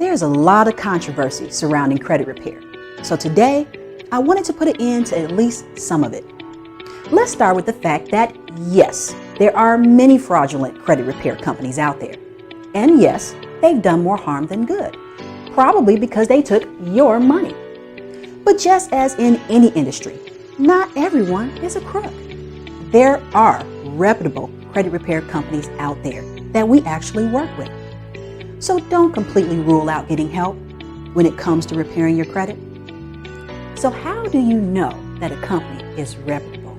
There's a lot of controversy surrounding credit repair. So today, I wanted to put an end to at least some of it. Let's start with the fact that yes, there are many fraudulent credit repair companies out there. And yes, they've done more harm than good, probably because they took your money. But just as in any industry, not everyone is a crook. There are reputable credit repair companies out there that we actually work with. So don't completely rule out getting help when it comes to repairing your credit. So how do you know that a company is reputable?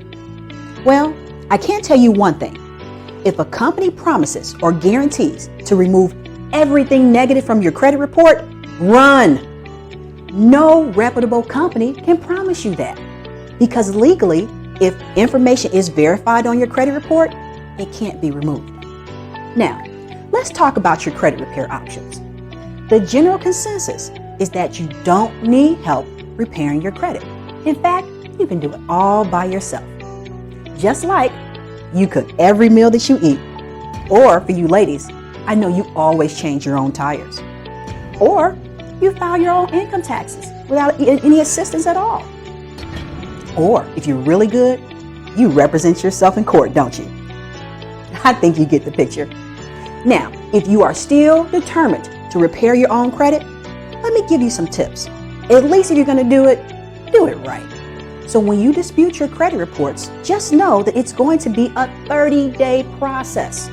Well, I can tell you one thing. If a company promises or guarantees to remove everything negative from your credit report, run. No reputable company can promise you that, because legally, if information is verified on your credit report, it can't be removed. Now, let's talk about your credit repair options. The general consensus is that you don't need help repairing your credit. In fact, you can do it all by yourself. Just like you cook every meal that you eat. Or for you ladies, I know you always change your own tires. Or you file your own income taxes without any assistance at all. Or if you're really good, you represent yourself in court, don't you? I think you get the picture. Now, if you are still determined to repair your own credit, let me give you some tips. At least if you're going to do it right. So when you dispute your credit reports, just know that it's going to be a 30-day process.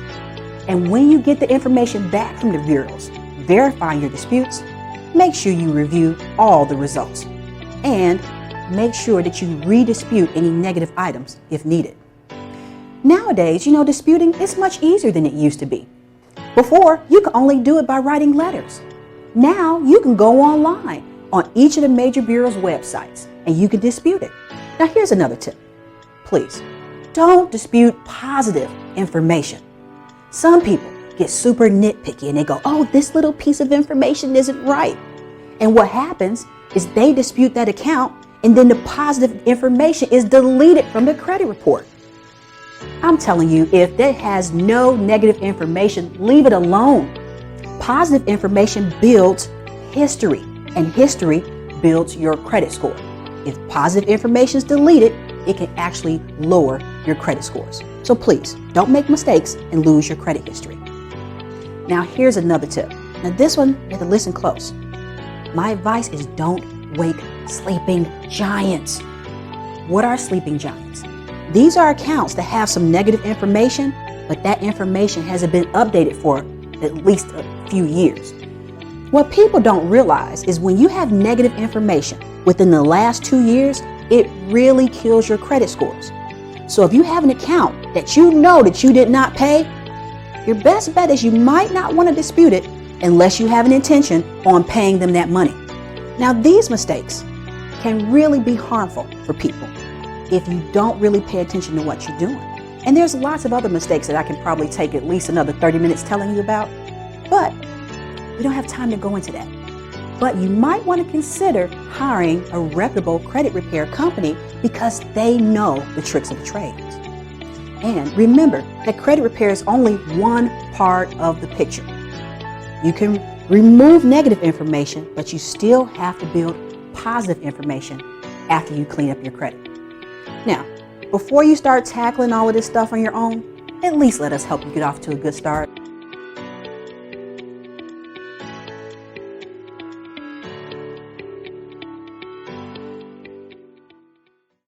And when you get the information back from the bureaus verifying your disputes, make sure you review all the results. And make sure that you redispute any negative items if needed. Nowadays, disputing is much easier than it used to be. Before, you could only do it by writing letters. Now, you can go online on each of the major bureaus' websites and you can dispute it. Now, here's another tip. Please, don't dispute positive information. Some people get super nitpicky and they go, oh, this little piece of information isn't right. And what happens is they dispute that account and then the positive information is deleted from the credit report. I'm telling you, if that has no negative information, leave it alone. Positive information builds history, and history builds your credit score. If positive information is deleted, it can actually lower your credit scores. So please, don't make mistakes and lose your credit history. Now, here's another tip. Now, this one, you have to listen close. My advice is don't wake sleeping giants. What are sleeping giants? These are accounts that have some negative information, but that information hasn't been updated for at least a few years. What people don't realize is when you have negative information within the last 2 years, it really kills your credit scores. So if you have an account that you know that you did not pay, your best bet is you might not want to dispute it unless you have an intention on paying them that money. Now, these mistakes can really be harmful for people if you don't really pay attention to what you're doing. And there's lots of other mistakes that I can probably take at least another 30 minutes telling you about, but we don't have time to go into that. But you might want to consider hiring a reputable credit repair company because they know the tricks of the trade. And remember that credit repair is only one part of the picture. You can remove negative information, but you still have to build positive information after you clean up your credit. Now, before you start tackling all of this stuff on your own, at least let us help you get off to a good start.